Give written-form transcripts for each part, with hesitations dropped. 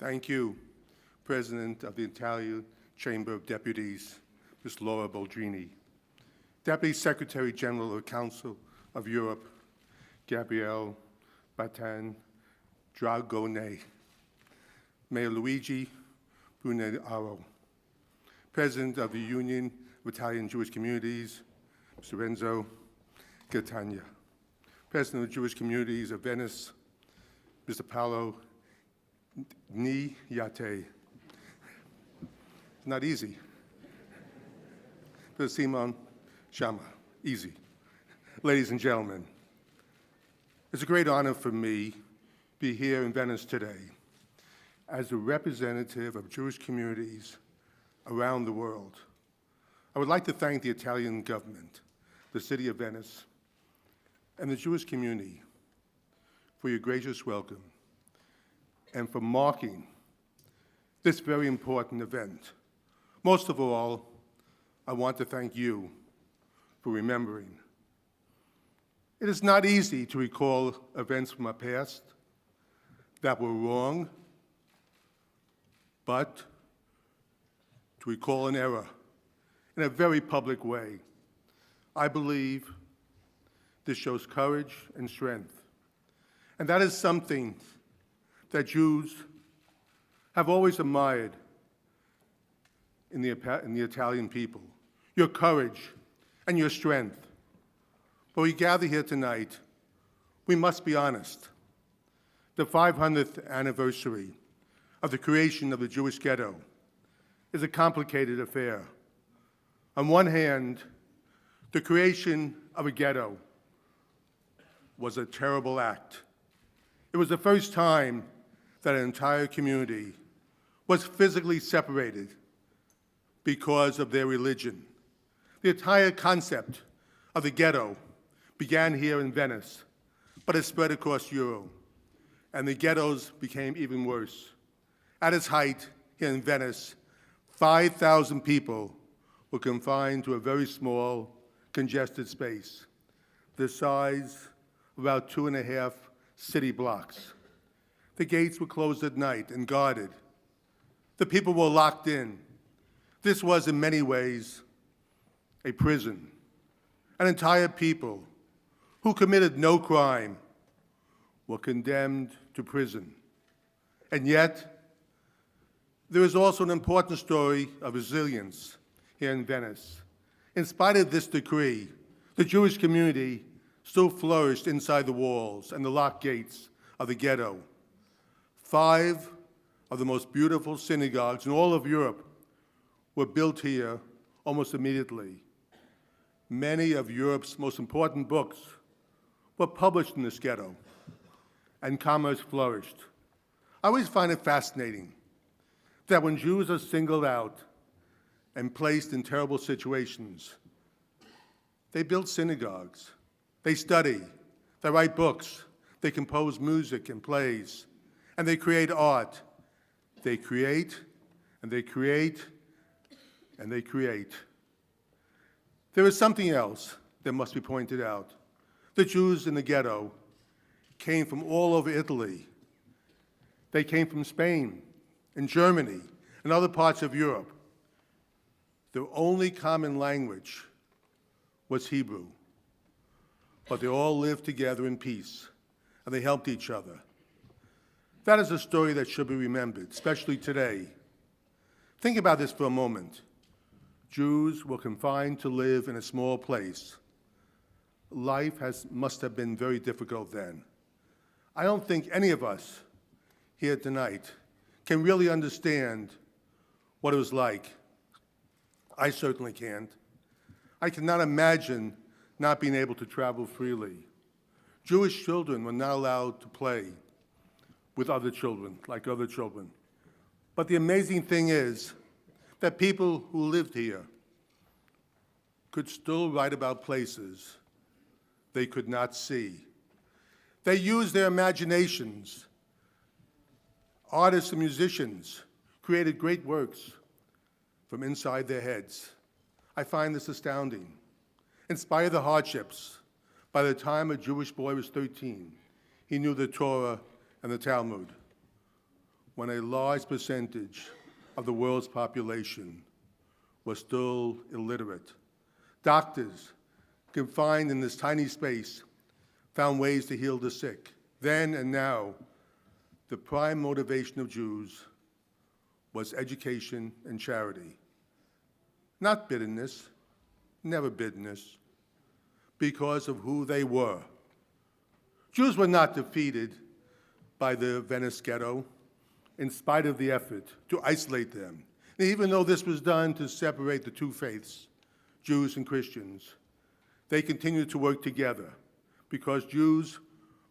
Thank you, President of the Italian Chamber of Deputies, Ms. Laura Boldrini, Deputy Secretary General of the Council of Europe, Gabriele Batan Dragone, Mayor Luigi Brunellaro, President of the Union of Italian Jewish Communities, Mr. Renzo Gattagna, President of the Jewish Communities of Venice, Mr. Paolo Niate. It's not easy. Mr. Simon Shama, easy. Ladies and gentlemen, it's a great honor for me to be here in Venice today as a representative of Jewish communities around the world. I would like to thank the Italian government, the City of Venice, and the Jewish community for your gracious welcome and for marking this very important event. Most of all, I want to thank you for remembering. It is not easy to recall events from our past that were wrong, but to recall an error in a very public way. I believe this shows courage and strength. And that is something that Jews have always admired in the Italian people, your courage and your strength. But we gather here tonight, we must be honest. The 500th anniversary of the creation of the Jewish ghetto is a complicated affair. On one hand, the creation of a ghetto was a terrible act. It was the first time that an entire community was physically separated because of their religion. The entire concept of the ghetto began here in Venice, but it spread across Europe, and the ghettos became even worse. At its height here in Venice, 5,000 people were confined to a very small, congested space, the size of about 2.5 city blocks. The gates were closed at night and guarded. The people were locked in. This was, in many ways, a prison. An entire people who committed no crime were condemned to prison. And yet, there is also an important story of resilience here in Venice. In spite of this decree, the Jewish community still flourished inside the walls and the locked gates of the ghetto. 5 of the most beautiful synagogues in all of Europe were built here almost immediately. Many of Europe's most important books were published in this ghetto, and commerce flourished. I always find it fascinating that when Jews are singled out and placed in terrible situations, they build synagogues, they study, they write books, they compose music and plays, and they create art. They create, and they create, and they create. There is something else that must be pointed out. The Jews in the ghetto came from all over Italy. They came from Spain and Germany and other parts of Europe. Their only common language was Hebrew. But they all lived together in peace, and they helped each other. That is a story that should be remembered, especially today. Think about this for a moment. Jews were confined to live in a small place. Life must have been very difficult then. I don't think any of us here tonight can really understand what it was like. I certainly can't. I cannot imagine not being able to travel freely. Jewish children were not allowed to play with other children, like other children. But the amazing thing is that people who lived here could still write about places they could not see. They used their imaginations. Artists and musicians created great works from inside their heads. I find this astounding. In spite of the hardships, by the time a Jewish boy was 13, he knew the Torah and the Talmud. when a large percentage of the world's population was still illiterate. Doctors, confined in this tiny space, found ways to heal the sick. Then and now, the prime motivation of Jews was education and charity. Not bitterness, never bitterness, because of who they were. Jews were not defeated by the Venice Ghetto, in spite of the effort to isolate them. And even though this was done to separate the two faiths, Jews and Christians, they continued to work together because Jews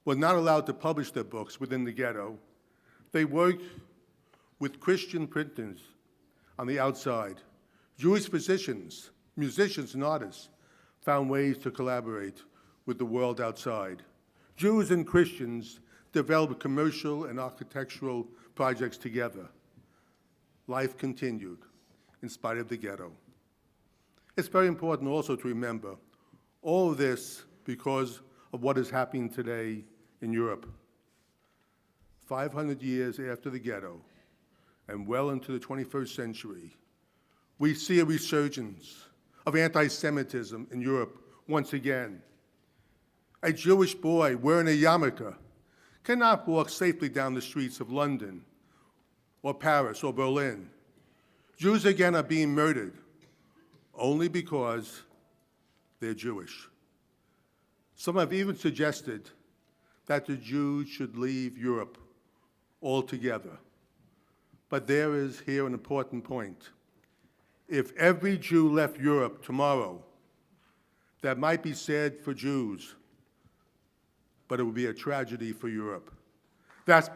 were not allowed to publish their books within the ghetto. They worked with Christian printers on the outside. Jewish physicians, musicians, and artists found ways to collaborate with the world outside. Jews and Christians developed commercial and architectural projects together. Life continued in spite of the ghetto. It's very important also to remember all of this because of what is happening today in Europe. 500 years after the ghetto and well into the 21st century, we see a resurgence of anti-Semitism in Europe once again. A Jewish boy wearing a yarmulke cannot walk safely down the streets of London or Paris or Berlin. Jews again are being murdered only because they're Jewish. Some have even suggested that the Jews should leave Europe altogether. But there is here an important point. If every Jew left Europe tomorrow, that might be sad for Jews, but it would be a tragedy for Europe. That's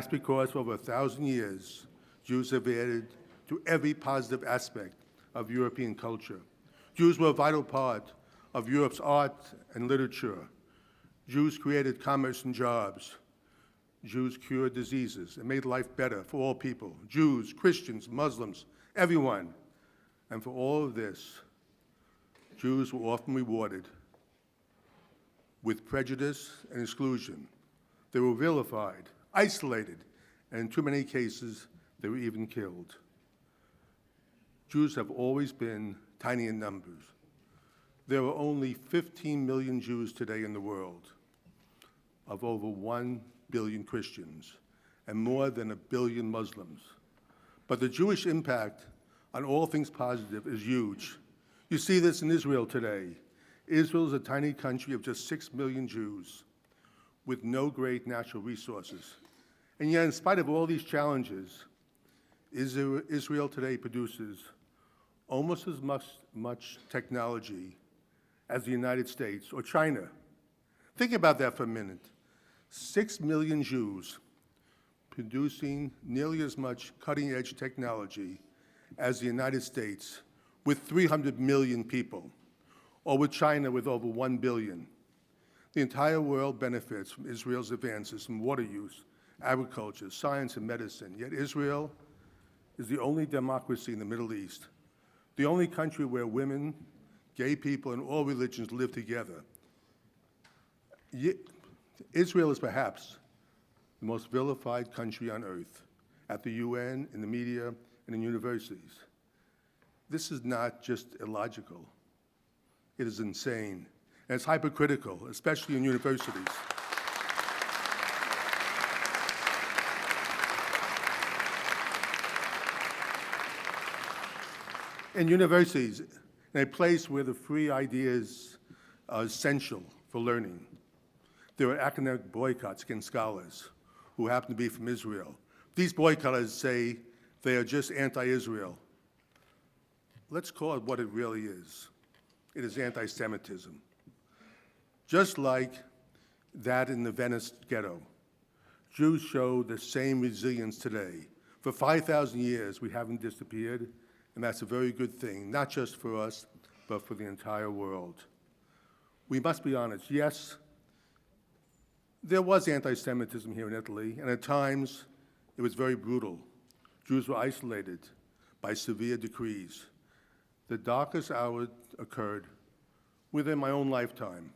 because for over 1,000 years, Jews have added to every positive aspect of European culture. Jews were a vital part of Europe's art and literature. Jews created commerce and jobs. Jews cured diseases and made life better for all people, Jews, Christians, Muslims, everyone. And for all of this, Jews were often rewarded with prejudice and exclusion. They were vilified, isolated, and in too many cases, they were even killed. Jews have always been tiny in numbers. There are only 15 million Jews today in the world, of over 1 billion Christians, and more than 1 billion Muslims. But the Jewish impact on all things positive is huge. You see this in Israel today. Israel is a tiny country of just 6 million Jews with no great natural resources. And yet, in spite of all these challenges, Israel today produces almost as much technology as the United States or China. Think about that for a minute. 6 million Jews producing nearly as much cutting-edge technology as the United States with 300 million people, or with China with over 1 billion. The entire world benefits from Israel's advances in water use, agriculture, science, and medicine. Yet Israel is the only democracy in the Middle East, the only country where women, gay people, and all religions live together. Israel is perhaps the most vilified country on earth, at the UN, in the media, and in universities. This is not just illogical. It is insane, and it's hypocritical, especially in universities. In universities, in a place where the free ideas are essential for learning, there are academic boycotts against scholars who happen to be from Israel. These boycotters say they are just anti-Israel. Let's call it what it really is. It is anti-Semitism. Just like that in the Venice Ghetto, Jews show the same resilience today. For 5,000 years, we haven't disappeared, and that's a very good thing, not just for us, but for the entire world. We must be honest. Yes, there was anti-Semitism here in Italy, and at times it was very brutal. Jews were isolated by severe decrees. The darkest hour occurred within my own lifetime,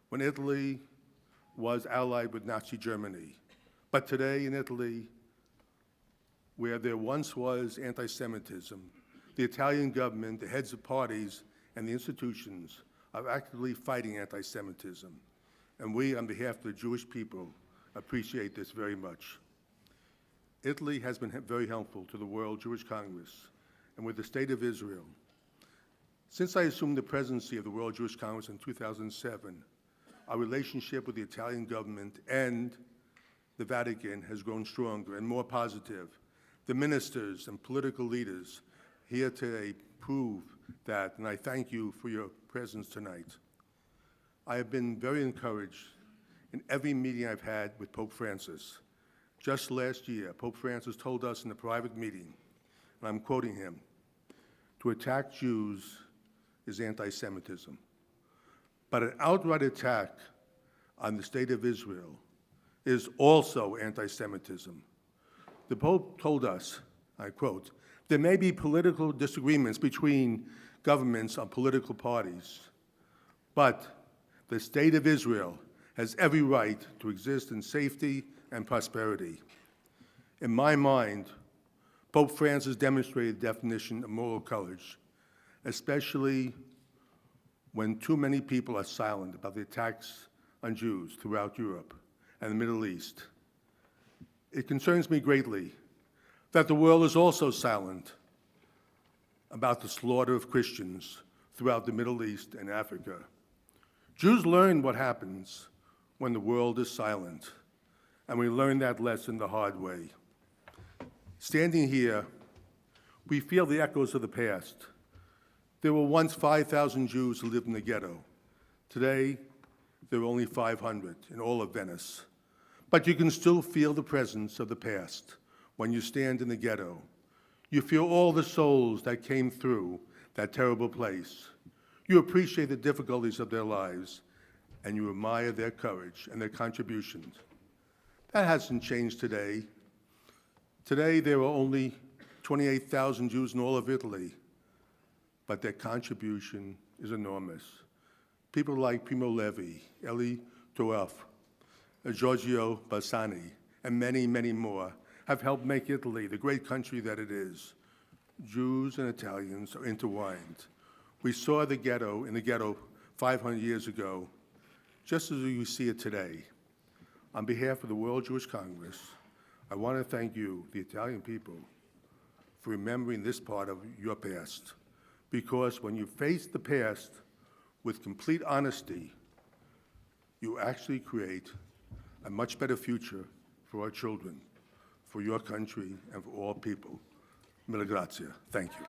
when Italy was allied with Nazi Germany. But today in Italy, where there once was anti-Semitism, the Italian government, the heads of parties, and the institutions are actively fighting anti-Semitism. And we, on behalf of the Jewish people, appreciate this very much. Italy has been very helpful to the World Jewish Congress and with the State of Israel. Since I assumed the presidency of the World Jewish Congress in 2007, our relationship with the Italian government and the Vatican has grown stronger and more positive. The ministers and political leaders here today prove that, and I thank you for your presence tonight. I have been very encouraged in every meeting I've had with Pope Francis. Just last year, Pope Francis told us in a private meeting, and I'm quoting him, "To attack Jews is anti-Semitism, but an outright attack on the State of Israel is also anti-Semitism." The Pope told us, I quote, "There may be political disagreements between governments on political parties, but the State of Israel has every right to exist in safety and prosperity." In my mind, Pope Francis demonstrated the definition of moral courage, especially when too many people are silent about the attacks on Jews throughout Europe and the Middle East. It concerns me greatly that the world is also silent about the slaughter of Christians throughout the Middle East and Africa. Jews learn what happens when the world is silent, and we learn that lesson the hard way. Standing here, we feel the echoes of the past. There were once 5,000 Jews who lived in the ghetto. Today, there are only 500 in all of Venice. But you can still feel the presence of the past when you stand in the ghetto. You feel all the souls that came through that terrible place. You appreciate the difficulties of their lives, and you admire their courage and their contributions. That hasn't changed today. Today, there are only 28,000 Jews in all of Italy, but their contribution is enormous. People like Primo Levi, Eli Toef, Giorgio Bassani, and many, many more have helped make Italy the great country that it is. Jews and Italians are intertwined. We saw the ghetto in the ghetto 500 years ago, just as we see it today. On behalf of the World Jewish Congress, I want to thank you, the Italian people, for remembering this part of your past. Because when you face the past with complete honesty, you actually create a much better future for our children, for your country, and for all people. Mille grazie. Thank you.